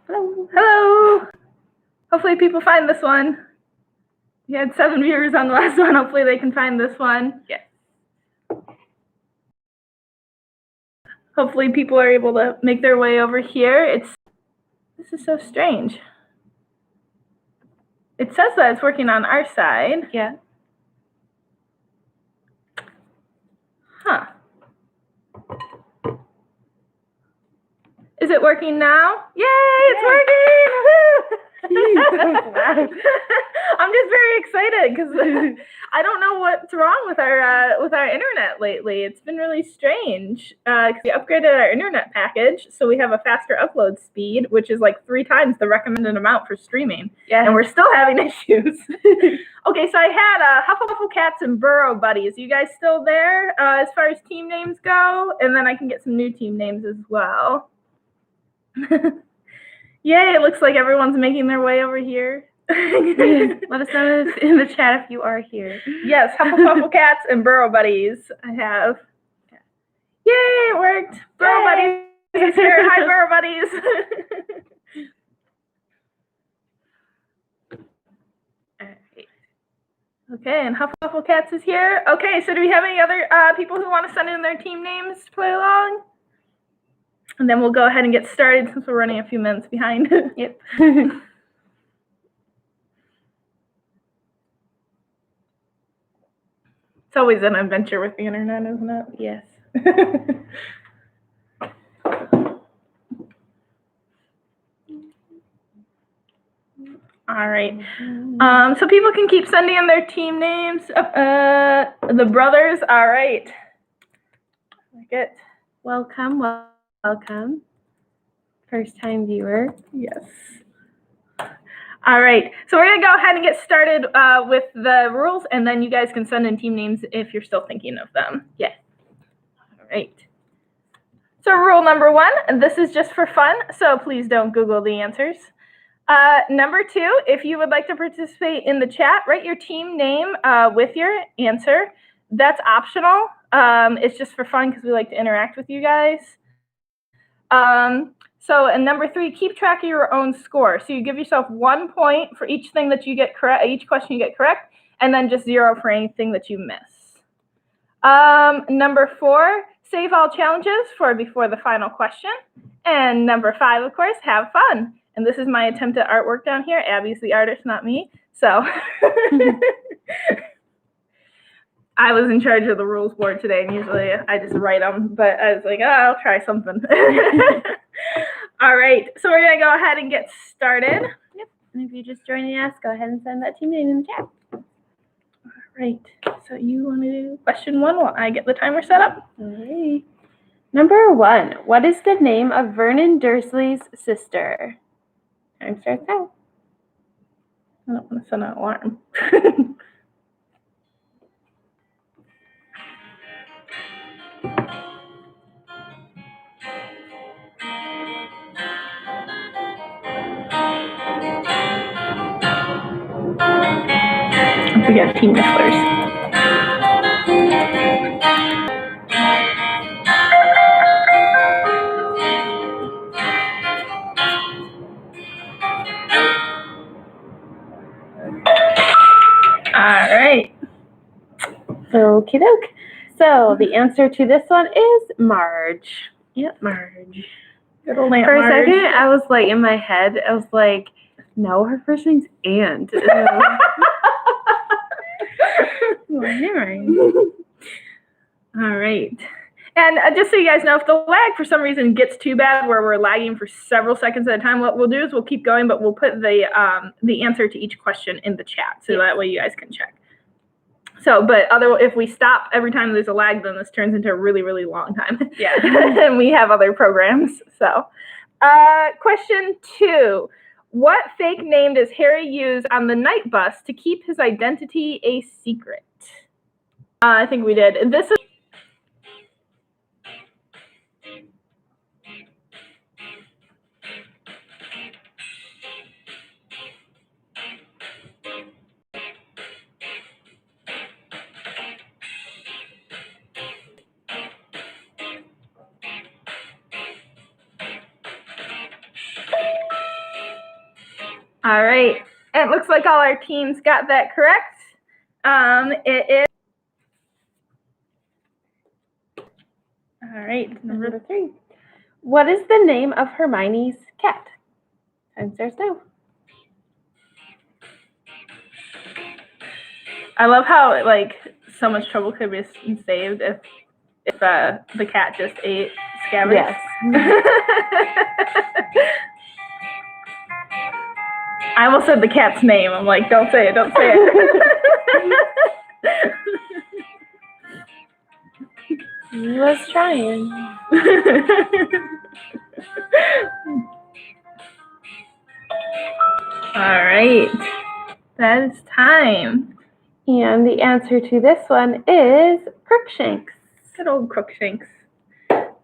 Hello. Hello. Hopefully people find this one. You had 7 viewers on the last one. Hopefully they can find this one. Yes. Hopefully people are able to make their way over here. This is so strange. It says that it's working on our side. Yeah. Huh. Is it working now? Yay, it's working! I'm just very excited because I don't know what's wrong with our internet lately. It's been really strange because we upgraded our internet package, so we have a faster upload speed, which is like 3 times the recommended amount for streaming. Yeah. And we're still having issues. Okay, so I had Hufflepuff Cats and Burrow Buddies. You guys still there as far as team names go? And then I can get some new team names as well. Yay, it looks like everyone's making their way over here. Let us know in the chat if you are here. Yes, Hufflepuff Cats and Burrow Buddies I have. Yay, it worked. Burrow Buddies is here. Hi, Burrow Buddies. Okay, and Hufflepuff Cats is here. Okay, so do we have any other people who want to send in their team names to play along? And then we'll go ahead and get started since we're running a few minutes behind. Yep. It's always an adventure with the internet, isn't it? Yes. All right. So people can keep sending in their team names. The brothers. All right. Like it. Welcome. Welcome. First time viewer. Yes. All right. So we're going to go ahead and get started with the rules, and then you guys can send in team names if you're still thinking of them. Yes. All right. So rule number 1, and this is just for fun, so please don't Google the answers. Number 2, if you would like to participate in the chat, write your team name with your answer. That's optional. It's just for fun because we like to interact with you guys. And number 3, keep track of your own score. So you give yourself 1 point for each thing that you get correct, each question you get correct, and then just 0 for anything that you miss. Number 4, save all challenges for before the final question. And number 5, of course, have fun. And this is my attempt at artwork down here. Abbie's the artist, not me. So I was in charge of the rules board today, and usually I just write them. But I was like, oh, I'll try something. All right. So we're going to go ahead and get started. Yep. And if you're just joining us, go ahead and send that team name in the chat. All right. So you want to do question 1 while I get the timer set up? All right. Number 1. What is the name of Vernon Dursley's sister? Time starts now. I don't want to send an alarm. We got team whistlers. All right. Okie doke. So the answer to this one is Marge. Yep, Marge. Good old Aunt For Marge. a second, I was like, in my head, I was like, no, her first name's Aunt. All right. And just so you guys know, if the lag for some reason gets too bad where we're lagging for several seconds at a time, what we'll do is we'll keep going, but we'll put the answer to each question in the chat so that way you guys can check. So, but if we stop every time there's a lag, then this turns into a really, really long time. Yeah. And we have other programs. So, question 2. What fake name does Harry use on the night bus to keep his identity a secret? I think we did. This is All right. It looks like all our teams got that correct. It is. All right, Number 3. What is the name of Hermione's cat? Time starts now. I love how so much trouble could be saved if the cat just ate Scabbers. Yes. I almost said the cat's name. I'm like, don't say it, don't say it. He was trying. All right. That is time. And the answer to this one is Crookshanks. Good old Crookshanks. All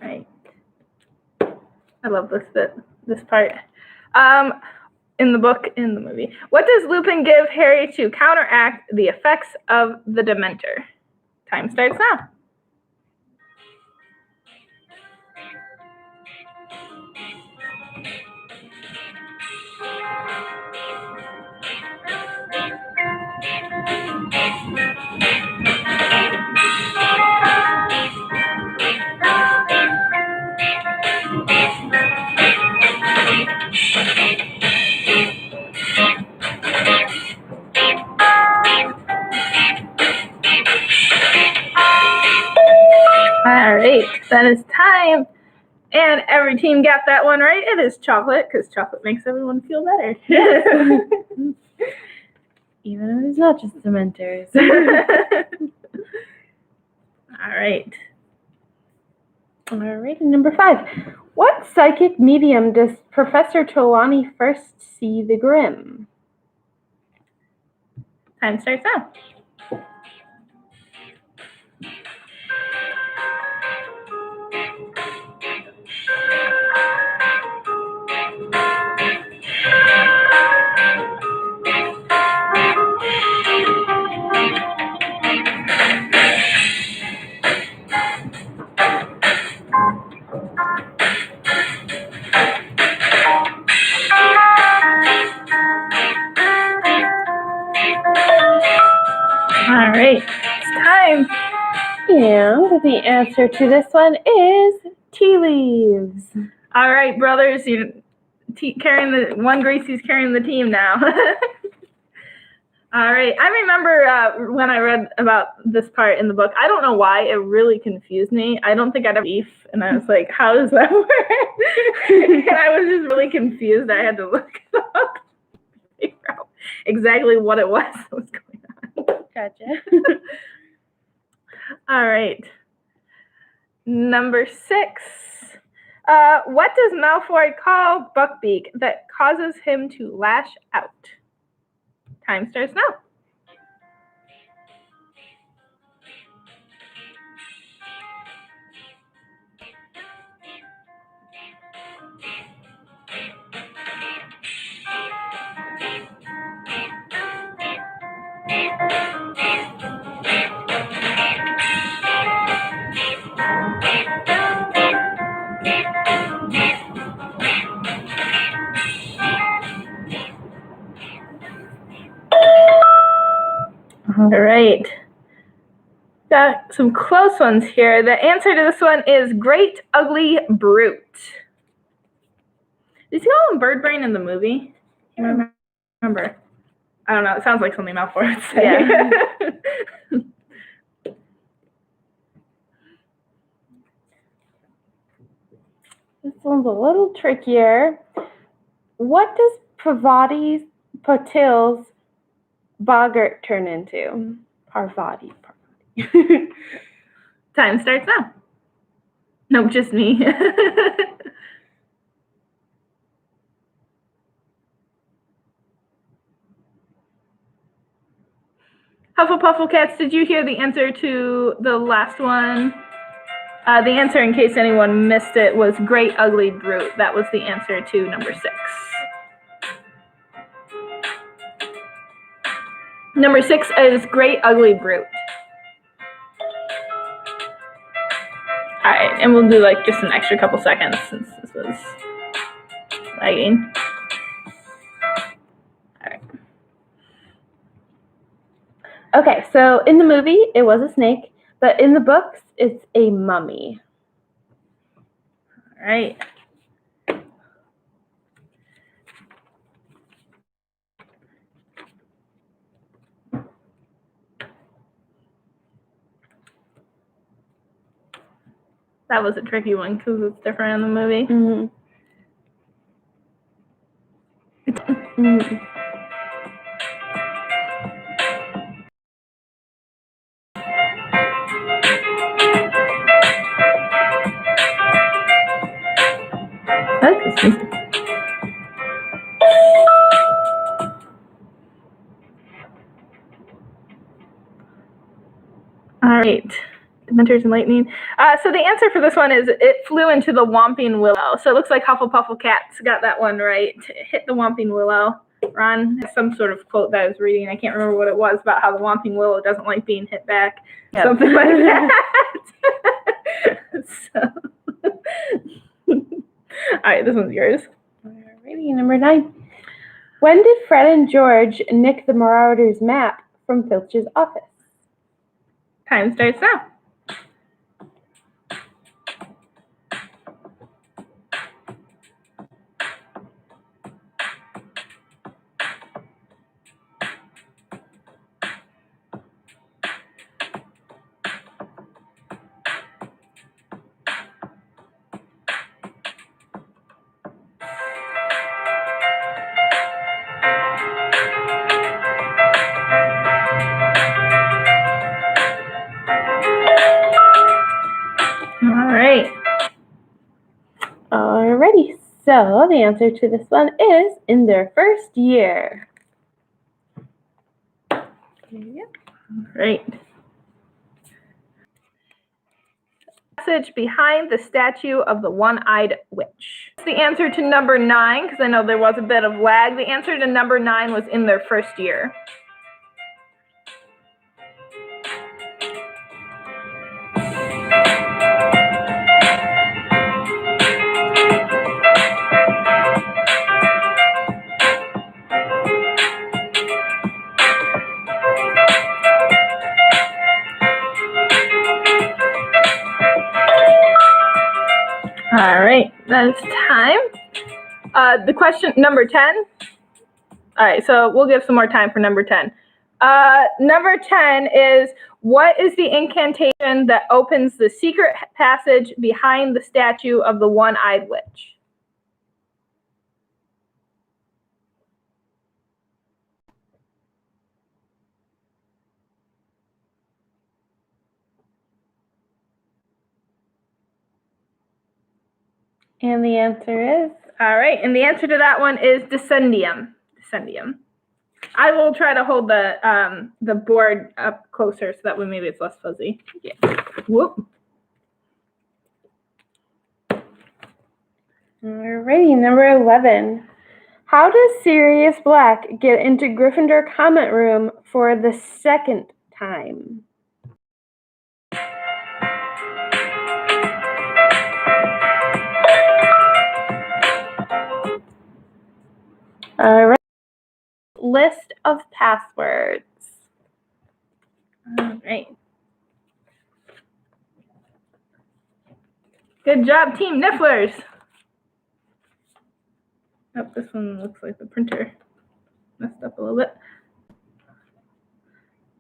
right. I love this part. In the book, in the movie. What does Lupin give Harry to counteract the effects of the Dementor? Time starts now. All right, that is time. And every team got that one right. It is chocolate, because chocolate makes everyone feel better. Even if it's not just Dementors. All right. All right, and number 5. What psychic medium does Professor Trelawney first see the Grim? Time starts now. All right, it's time. And the answer to this one is tea leaves. All right, brothers, carrying the one Gracie's carrying the team now. All right, I remember when I read about this part in the book. I don't know why it really confused me. I don't think I'd ever beef, and I was like, "How does that work?" And I was just really confused. I had to look it up, figure out exactly what it was that was going on. Gotcha. All right. Number 6. What does Malfoy call Buckbeak that causes him to lash out? Time starts now. All right. Got some close ones here. The answer to this one is Great Ugly Brute. Did you call him Bird Brain in the movie? I don't remember. I don't know. It sounds like something Malfoy would say. Yeah. This one's a little trickier. What does Parvati Patil's boggart turn into? Parvati. Time starts now. Nope, just me. Hufflepufflecats, did you hear the answer to the last one? The answer, in case anyone missed it, was Great Ugly Brute. That was the answer to number 6. Number 6 is Great Ugly Brute. Alright, and we'll do like just an extra couple seconds since this was lagging. Alright. Okay, so in the movie, it was a snake, but in the books, it's a mummy. Alright. That was a tricky one because it's different in the movie. Mm-hmm. Mm-hmm. I like this music. Alright. Dementors and lightning. So the answer for this one is it flew into the Whomping Willow. So it looks like Hufflepuffle Cats got that one right. It hit the Whomping Willow. Ron has some sort of quote that I was reading. I can't remember what it was about how the Whomping Willow doesn't like being hit back. Yep. Something like that. So. Alright, this one's yours. Alrighty, number 9. When did Fred and George nick the Marauders Map from Filch's office? Time starts now. Alrighty, so the answer to this one is in their first year. Yep. Right. Passage behind the statue of the one-eyed witch. The answer to number 9, because I know there was a bit of lag. The answer to number 9 was in their first year. All right, that's time. The question, number 10. All right, so we'll give some more time for number 10. Number 10 is, what is the incantation that opens the secret passage behind the statue of the one-eyed witch? And the answer is? All right, and the answer to that one is Descendium. Descendium. I will try to hold the board up closer so that way maybe it's less fuzzy. Yeah. Whoop. Alrighty, number 11. How does Sirius Black get into Gryffindor comment room for the second time? Alright. List of passwords. All right. Good job, Team Nifflers. Oh, this one looks like the printer messed up a little bit.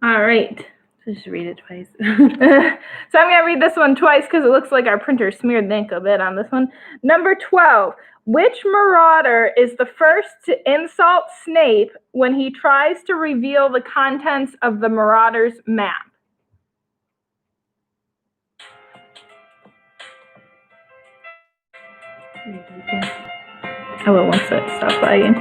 All right. Just read it twice. So I'm going to read this one twice because it looks like our printer smeared the ink a bit on this one. Number 12. Which marauder is the first to insult Snape when he tries to reveal the contents of the Marauders Map? I will once it stops lagging.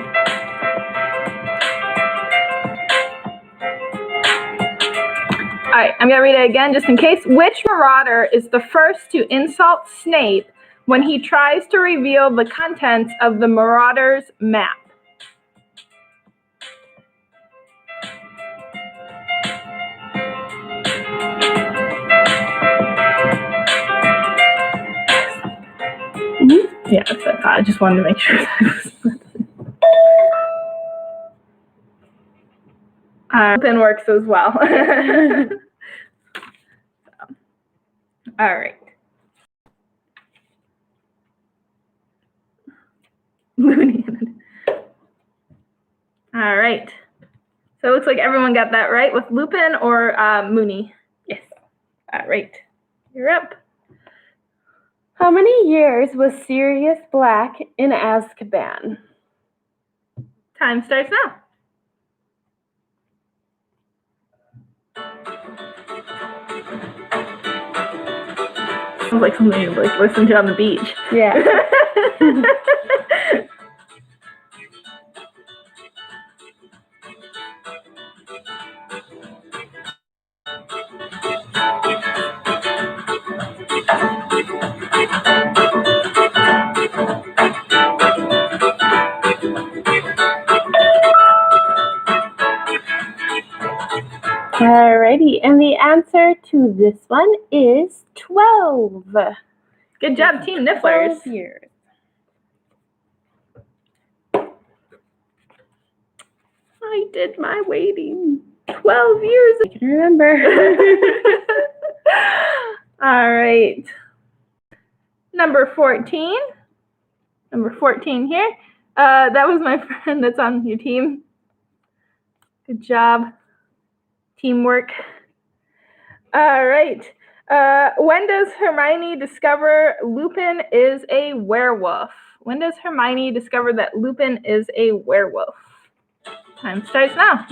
All right, I'm going to read it again just in case. Which marauder is the first to insult Snape when he tries to reveal the contents of the Marauders Map? Yeah, that's what I thought. I just wanted to make sure that was... Lupin works as well. All right. Looney. All right. So it looks like everyone got that right with Lupin or Mooney. Yes. All right. You're up. How many years was Sirius Black in Azkaban? Time starts now. Sounds like something you like listen to on the beach. Yeah. Alrighty, and the answer to this one is 12. Good job, Team Nifflers. 12 years. I did my waiting. 12 years. I can remember. All right. Number 14. Number 14 here. That was my friend that's on your team. Good job. Teamwork. All right. When does Hermione discover Lupin is a werewolf? When does Hermione discover that Lupin is a werewolf? Time starts now.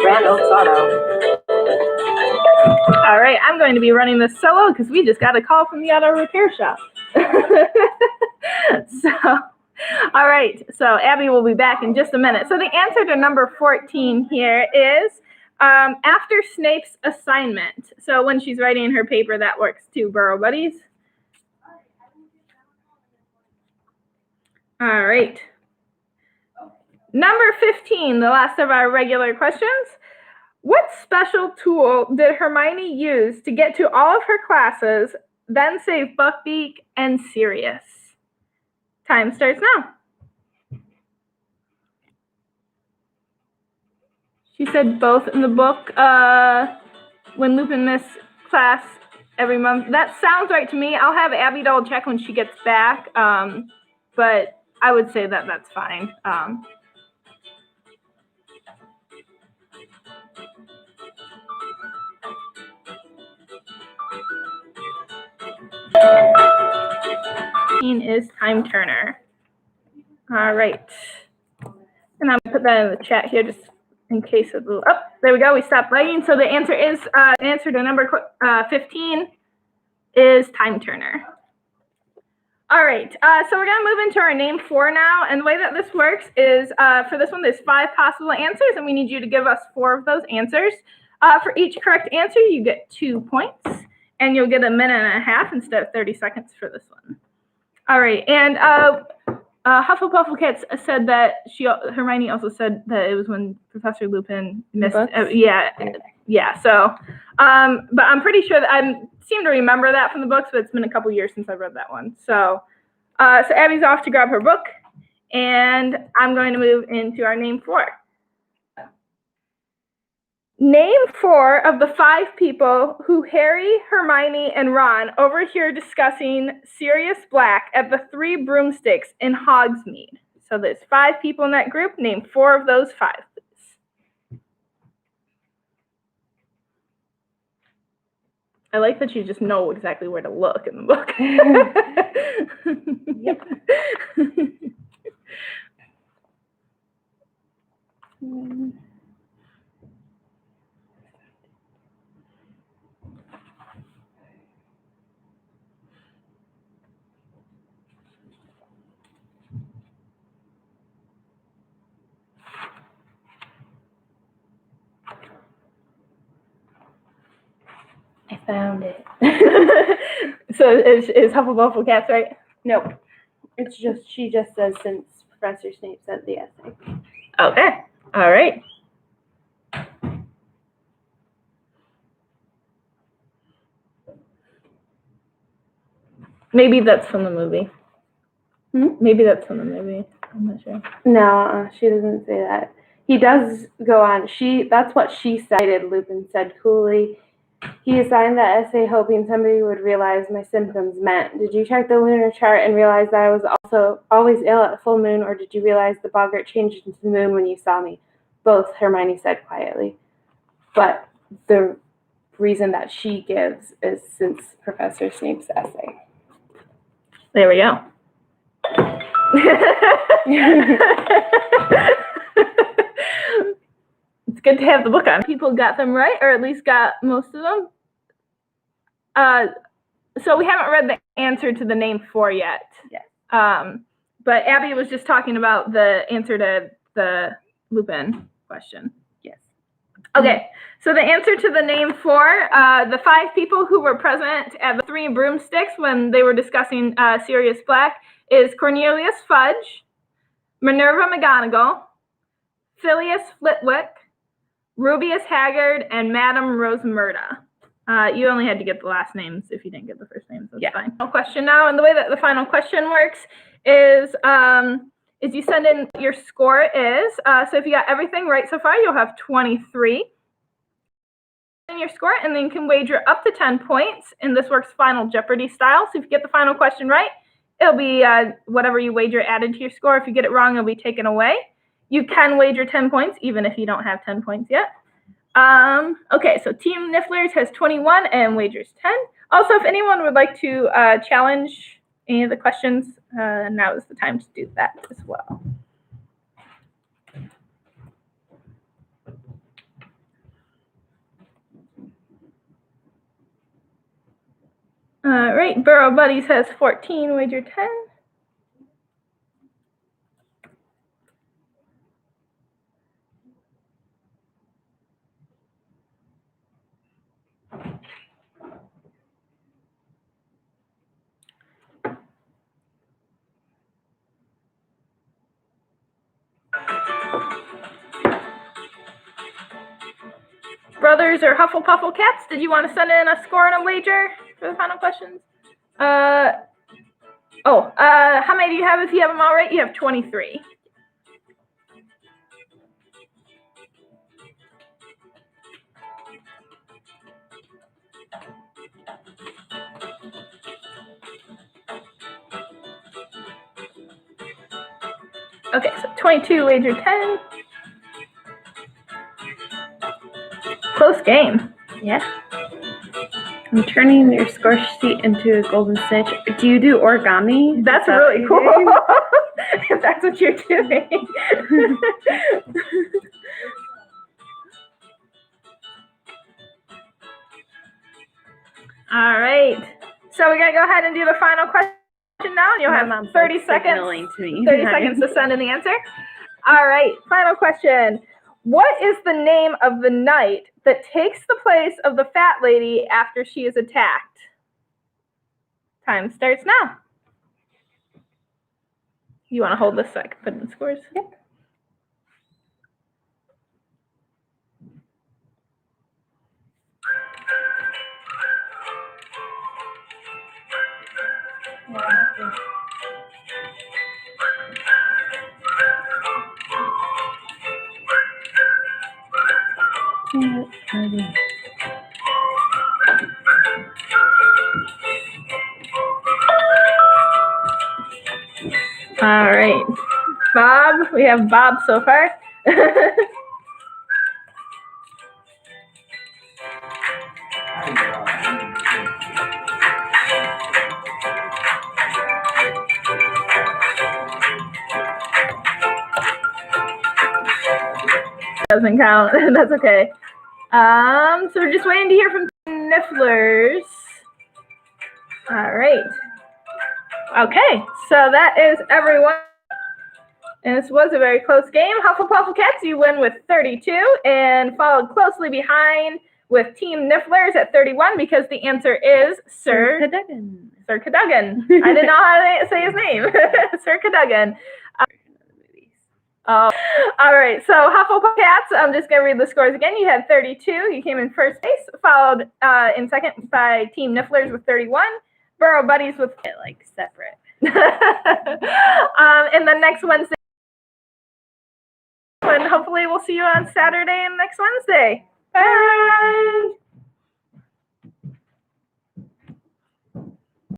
Grand Oaks Auto. All right, I'm going to be running this solo because we just got a call from the auto repair shop. All right, so Abbie will be back in just a minute. So the answer to number 14 here is after Snape's assignment. So when she's writing her paper, that works too, Burrow Buddies. All right. Number 15, the last of our regular questions. What special tool did Hermione use to get to all of her classes, then save Buckbeak and Sirius? Time starts now. She said both in the book. When Lupin missed class every month. That sounds right to me. I'll have Abbie double check when she gets back. But I would say that that's fine. Is Time Turner. All right. And I'm going to put that in the chat here just in case of the... Oh, there we go. We stopped writing. So the answer is, answer to number 15 is Time Turner. All right. So we're going to move into our name 4 now. And the way that this works is for this one, there's 5 possible answers, and we need you to give us 4 of those answers. For each correct answer, you get 2 points, and you'll get a minute and a half instead of 30 seconds for this one. All right, and Hufflepuffle said that Hermione also said that it was when Professor Lupin missed. Yeah. So, but I'm pretty sure that I seem to remember that from the books, but it's been a couple years since I read that one. So, so Abbie's off to grab her book, and I'm going to move into our name 4. Name 4 of the 5 people who Harry, Hermione, and Ron overhear discussing Sirius Black at the 3 Broomsticks in Hogsmeade. So there's 5 people in that group. Name 4 of those 5, please. I like that you just know exactly where to look in the book. Yep. Found it. So is Hufflepuff cats, right? Nope. It's just, she just says since Professor Snape sent the essay. Okay. All right. Maybe that's from the movie. Maybe that's from the movie. I'm not sure. No, she doesn't say that. He does go on. That's what she cited, Lupin said coolly. He assigned that essay hoping somebody would realize my symptoms meant. Did you check the lunar chart and realize that I was also always ill at full moon, or did you realize the boggart changed into the moon when you saw me? Both, Hermione said quietly. But the reason that she gives is since Professor Snape's essay. There we go. It's good to have the book on. People got them right, or at least got most of them. So we haven't read the answer to the name 4 yet. Yes. But Abbie was just talking about the answer to the Lupin question. Yes. Okay, so the answer to the name 4, the 5 people who were present at the 3 broomsticks when they were discussing Sirius Black is Cornelius Fudge, Minerva McGonagall, Phileas Flitwick, Rubius Haggard, and Madame Rosmerta. You only had to get the last names if you didn't get the first names. That's fine. Final question now, and the way that the final question works is you send in what your score is. So if you got everything right so far, you'll have 23 in your score, and then you can wager up to 10 points. And this works Final Jeopardy style. So if you get the final question right, it'll be whatever you wager added to your score. If you get it wrong, it'll be taken away. You can wager 10 points, even if you don't have 10 points yet. Okay, so Team Nifflers has 21 and wagers 10. Also, if anyone would like to challenge any of the questions, now is the time to do that as well. All right, Burrow Buddies has 14, wager 10. Brothers or Hufflepuffle cats, did you want to send in a score and a wager for the final questions? How many do you have if you have them all right? You have 23. Okay, so 22, wager 10. Close game. Yeah. I'm turning your score sheet into a golden snitch. Do you do origami? That's really cool. If that's what you're doing. All right. So we're going to go ahead and do the final question now. You'll have 30 seconds. 30 seconds to send in the answer. All right. Final question. What is the name of the knight that takes the place of the fat lady after she is attacked? Time starts now. You want to hold this so I can put in the scores? Yep. All right. Bob, we have Bob so far. Doesn't count. That's okay. So we're just waiting to hear from Nifflers. All right. Okay, so that is everyone. And this was a very close game. Hufflepuff Cats, you win with 32, and followed closely behind with Team Nifflers at 31 because the answer is Sir Cadogan. Sir Cadogan. I didn't know how to say his name. Sir Cadogan. All right, so Hufflepuff Cats, I'm just going to read the scores again. You had 32. You came in first place, followed in second by Team Nifflers with 31. Burrow Buddies with Like separate. and then next Wednesday, and hopefully we'll see you on Saturday and next Wednesday. Bye.